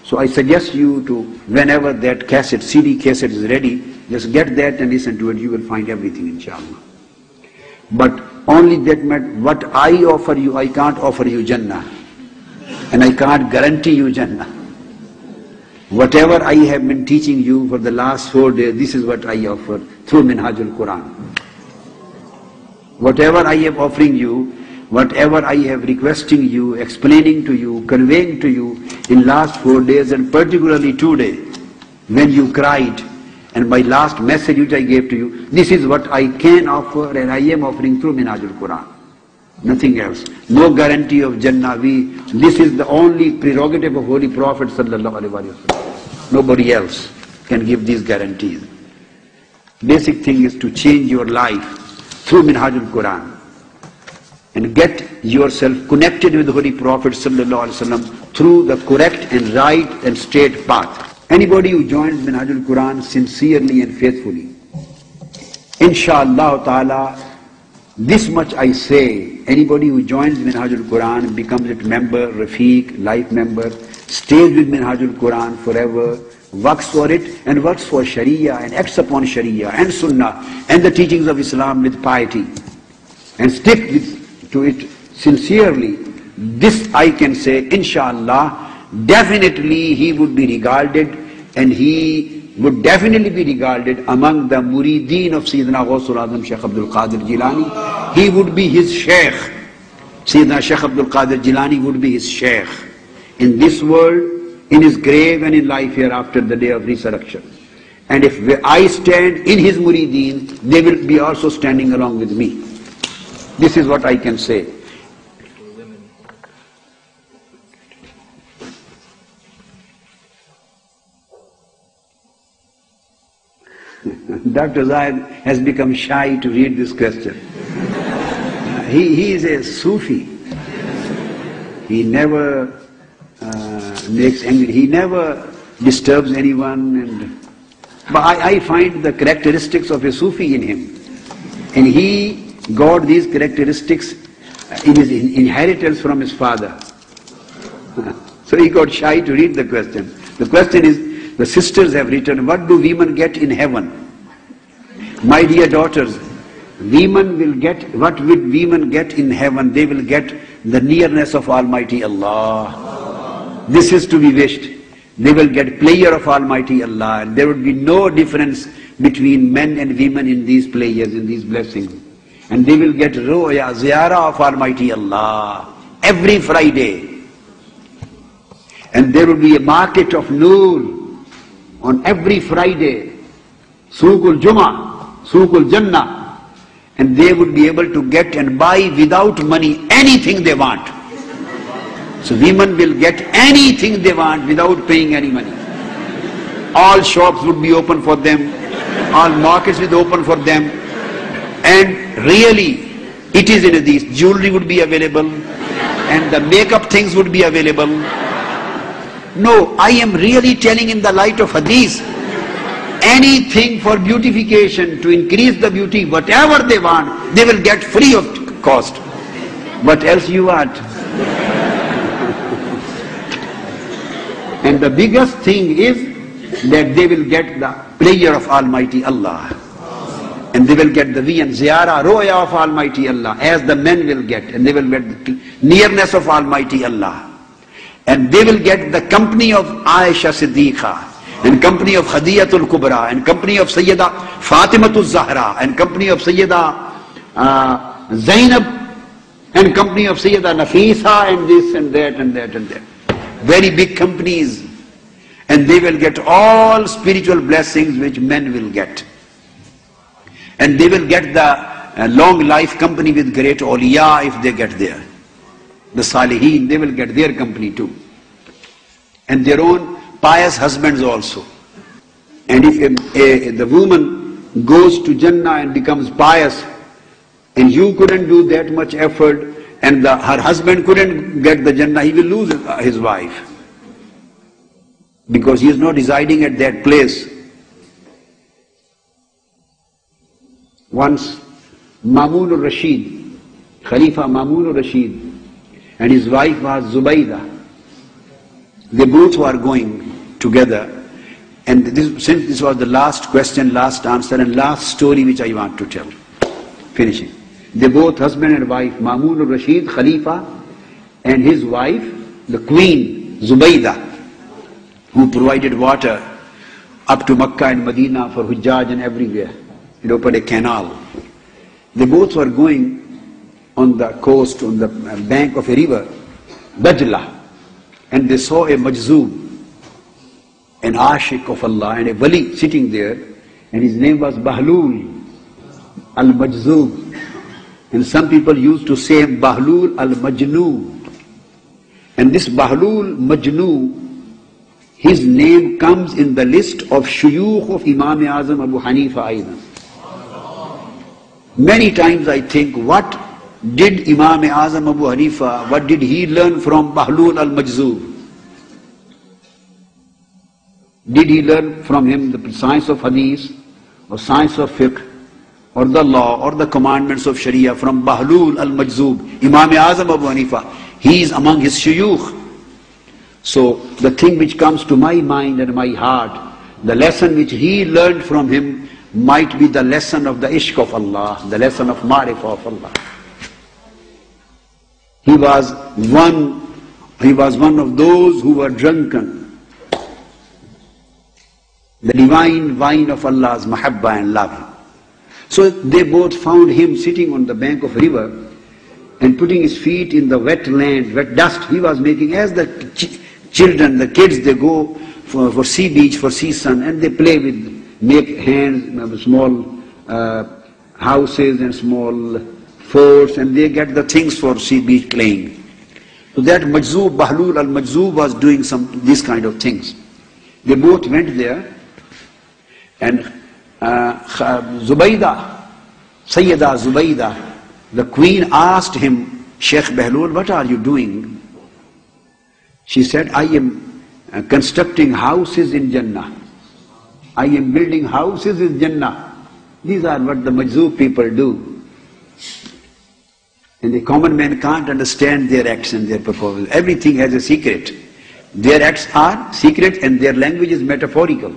So I suggest you to, whenever that cassette, CD cassette is ready, just get that and listen to it. You will find everything, inshallah. But only that meant what I offer you, I can't offer you Jannah. And I can't guarantee you Jannah. Whatever I have been teaching you for the last 4 days, this is what I offer through Minhajul Quran. Whatever I am offering you, whatever I have requesting you, explaining to you, conveying to you in last 4 days, and particularly today, when you cried, and my last message which I gave to you, this is what I can offer and I am offering through Minhajul Quran. Nothing else. No guarantee of Jannah. This is the only prerogative of Holy Prophet sallallahu alaihi wasallam. Nobody else can give these guarantees. Basic thing is to change your life through Minhajul Quran and get yourself connected with the Holy Prophet sallallahu alaihi wasallam through the correct and right and straight path. Anybody who joins Minhajul Quran sincerely and faithfully, inshallah ta'ala, this much I say, anybody who joins Minhajul Quran, becomes its member, Rafiq, life member, stays with Minhajul Quran forever, works for it and works for Sharia and acts upon Sharia and Sunnah and the teachings of Islam with piety and stick to it sincerely, this I can say, inshallah, definitely he would be regarded, and he would definitely be regarded among the murideen of Sayyidina Ghawsul Azam Shaykh Abdul Qadir Jilani. He would be his Shaykh. Sayyidina Shaykh Abdul Qadir Jilani would be his Shaykh in this world, in his grave, and in life hereafter, the day of resurrection. And if I stand in his murideen, they will be also standing along with me. This is what I can say. Dr. Zahid has become shy to read this question. He is a Sufi. He never makes angry. He never disturbs anyone. But I find the characteristics of a Sufi in him. And he got these characteristics in his inheritance from his father. So he got shy to read the question. The question is, the sisters have written, what do women get in heaven? My dear daughters, women will get, what will women get in heaven? They will get the nearness of Almighty Allah. This is to be wished. They will get pleasure of Almighty Allah. And there will be no difference between men and women in these pleasures, in these blessings. And they will get ru'ya, ziyarah of Almighty Allah every Friday. And there will be a market of Noor on every Friday, Suqul Jummah, Suqul Jannah, and they would be able to get and buy without money anything they want. So women will get anything they want without paying any money. All shops would be open for them, all markets would be open for them, and really, it is in these, jewelry would be available, and the makeup things would be available. No, I am really telling in the light of hadith. Anything for beautification, to increase the beauty, whatever they want, they will get free of cost. What else you want? And the biggest thing is that they will get the pleasure of Almighty Allah. And they will get the ziyarah, ru'ya of Almighty Allah, as the men will get. And they will get the nearness of Almighty Allah. And they will get the company of Aisha Siddiqa, and company of Khadijatul Kubra, and company of Sayyida Fatimatul Zahra, and company of Sayyida Zainab, and company of Sayyida Nafisa, and this and that and that and that. Very big companies. And they will get all spiritual blessings which men will get. And they will get the long life company with great awliya if they get there. The Salihin, they will get their company too. And their own pious husbands also. And if the woman goes to Jannah and becomes pious, and you couldn't do that much effort, and her husband couldn't get the Jannah, he will lose his wife. Because he is not residing at that place. Once, Mamun al-Rashid, Khalifa Mamun al-Rashid, and his wife was Zubaydah. They both were going together. And since this was the last question, last answer, and last story which I want to tell, finishing. They both, husband and wife, Mamun al-Rashid, Khalifa, and his wife, the Queen, Zubaydah, who provided water up to Makkah and Medina for Hujjaj and everywhere. It opened a canal. They both were going on the coast, on the bank of a river, Dajla, and they saw a Majzoob, an Ashik of Allah, and a Wali sitting there, and his name was Bahlul al-Majzoob. And some people used to say Bahlul al-Majnoo. And this Bahlul Majnoo, his name comes in the list of Shuyukh of Imam Azam Abu Hanifa Aidan. Many times I think, what did Imam Azam Abu Hanifa, what did he learn from Bahlul al-Majzoob? Did he learn from him the science of hadith, or science of fiqh, or the law, or the commandments of Sharia from Bahlul al-Majzoob? Imam Azam Abu Hanifa, he is among his shuyukh. So the thing which comes to my mind and my heart, the lesson which he learned from him might be the lesson of the ishq of Allah, the lesson of ma'rifah of Allah. He was one of those who were drunken. The divine wine of Allah's mahabba and love. So they both found him sitting on the bank of a river and putting his feet in the wet land, wet dust he was making. As the children, the kids, they go for sea beach, for sea sun, and they play with, make hands, small houses and small forts, and they get the things for sea beach playing. So that Majzoob, Bahlul al-Majzoob, was doing these kind of things. They both went there. And Zubaydah, Sayyida Zubaydah, the queen asked him, Sheikh Bahlul, what are you doing? She said, I am constructing houses in Jannah. I am building houses in Jannah. These are what the Majzoob people do. And the common man can't understand their acts and their performance. Everything has a secret. Their acts are secret and their language is metaphorical.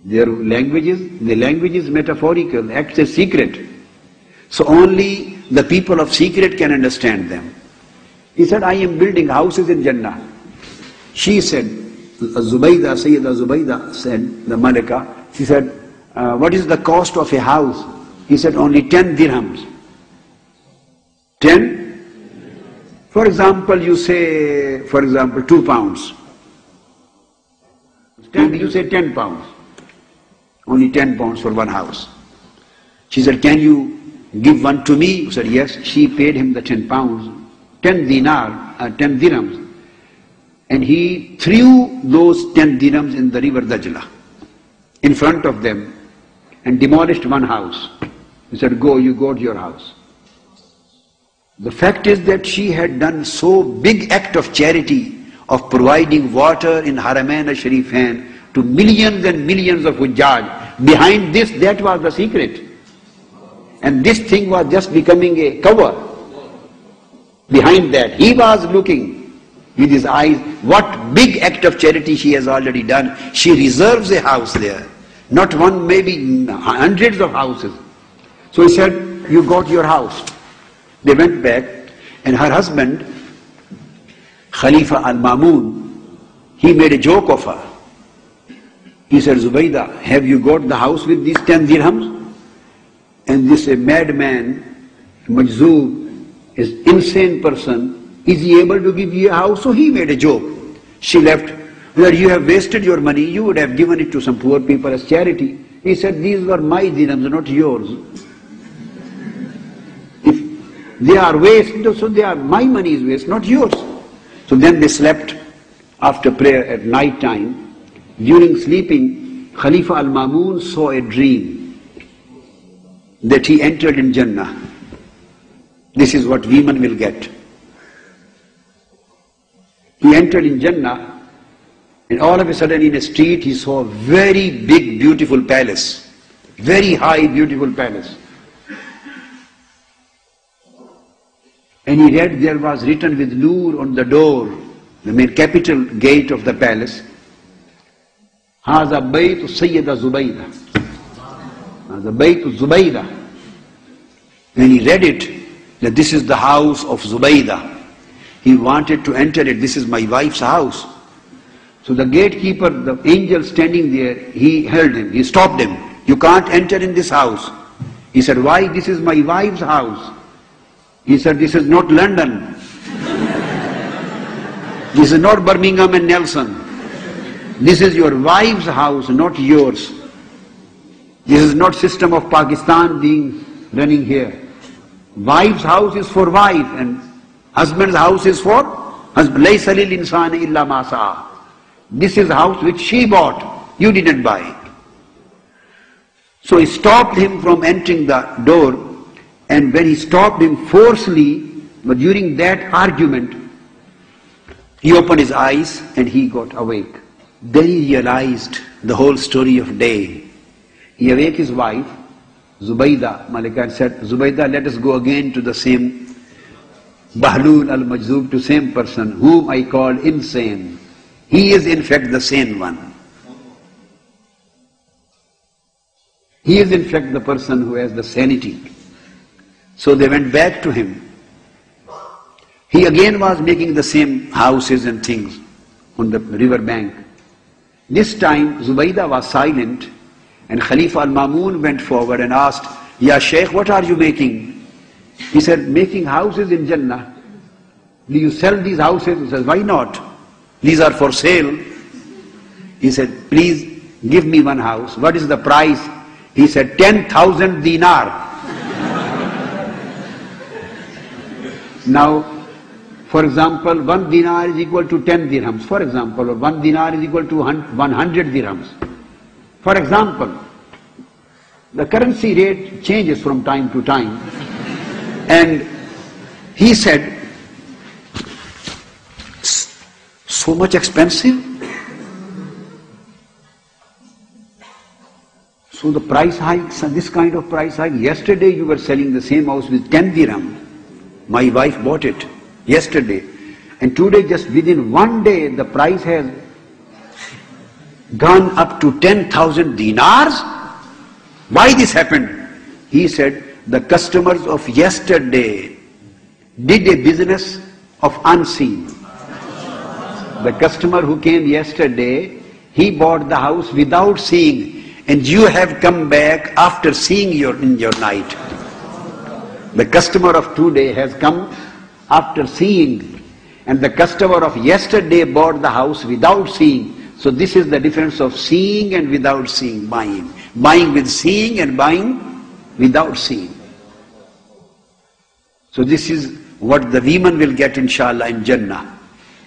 The language is metaphorical, acts are secret. So only the people of secret can understand them. He said, I am building houses in Jannah. She said, Zubaydah, Sayyida Zubaydah said, the Malika, she said, what is the cost of a house? He said, only 10 dirhams. 10? For example, you say, 2 pounds. You say 10 pounds. Only 10 pounds for one house. She said, can you give one to me? He said, yes. She paid him the 10 pounds, 10 dirhams. And he threw those 10 dirhams in the river Dajla, in front of them, and demolished one house. He said, go, you go to your house. The fact is that she had done so big act of charity of providing water in Haramain al-Sharifain to millions and millions of Hujjaj. Behind this, that was the secret. And this thing was just becoming a cover. Behind that, he was looking with his eyes, what big act of charity she has already done. She reserves a house there. Not one, maybe hundreds of houses. So he said, you got your house. They went back, and her husband, Khalifa al-Mamun, he made a joke of her. He said, Zubaydah, have you got the house with these 10 dirhams? And this madman, Majzoob, is insane person, is he able to give you a house? So he made a joke. She left, where you have wasted your money, you would have given it to some poor people as charity. He said, these were my dirhams, not yours. If they are waste, so my money is waste, not yours. So then they slept after prayer at night time. During sleeping, Khalifa al-Mamun saw a dream that he entered in Jannah. This is what women will get. He entered in Jannah, and all of a sudden in a street he saw a very big, beautiful palace. Very high, beautiful palace. And he read there was written with Noor on the door, the main capital gate of the palace. Haza Bayt Sayyida Zubaydah. The Bayt Zubaydah. When he read it, that this is the house of Zubaydah, he wanted to enter it. This is my wife's house. So the gatekeeper, the angel standing there, he held him. He stopped him. You can't enter in this house. He said, why? This is my wife's house. He said, this is not London. This is not Birmingham and Nelson. This is your wife's house, not yours. This is not system of Pakistan being running here. Wife's house is for wife and husband's house is for husband. Laysa lil insani illa ma sa'a. This is the house which she bought. You didn't buy it. So he stopped him from entering the door, and when he stopped him forcefully, but during that argument, he opened his eyes and he got awake. Then he realized the whole story of day. He awake his wife, Zubaydah, Malika, said, Zubaydah, let us go again to the same Bahlul al-Majzub, to same person whom I called insane. He is in fact the sane one. He is in fact the person who has the sanity. So they went back to him. He again was making the same houses and things on the river bank. This time Zubaydah was silent, and Khalifa al-Mamun went forward and asked, Ya Shaykh, what are you making? He said, making houses in Jannah. Do you sell these houses? He says, why not? These are for sale. He said, please give me one house. What is the price? He said, 10,000 dinar. Now, for example, 1 dinar is equal to 10 dirhams, for example, or 1 dinar is equal to 100 dirhams. For example, the currency rate changes from time to time. And he said, so much expensive? So the price hikes, this kind of price hike, yesterday you were selling the same house with 10 dirham. My wife bought it yesterday. And today, just within one day, the price has gone up to 10,000 dinars. Why this happened? He said, the customers of yesterday did a business of unseen. The customer who came yesterday, he bought the house without seeing, and you have come back after seeing in your night. The customer of today has come after seeing, and the customer of yesterday bought the house without seeing. So this is the difference of seeing and without seeing, buying. Buying with seeing and buying without seeing. So this is what the women will get, inshallah, in Jannah.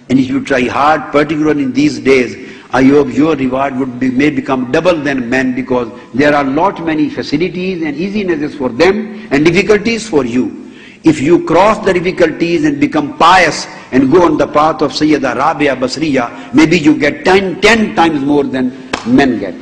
And if you try hard, particularly in these days, I hope your reward may become double than men, because there are many facilities and easinesses for them and difficulties for you. If you cross the difficulties and become pious and go on the path of Sayyida Rabia Basriya, maybe you get 10 times more than men get.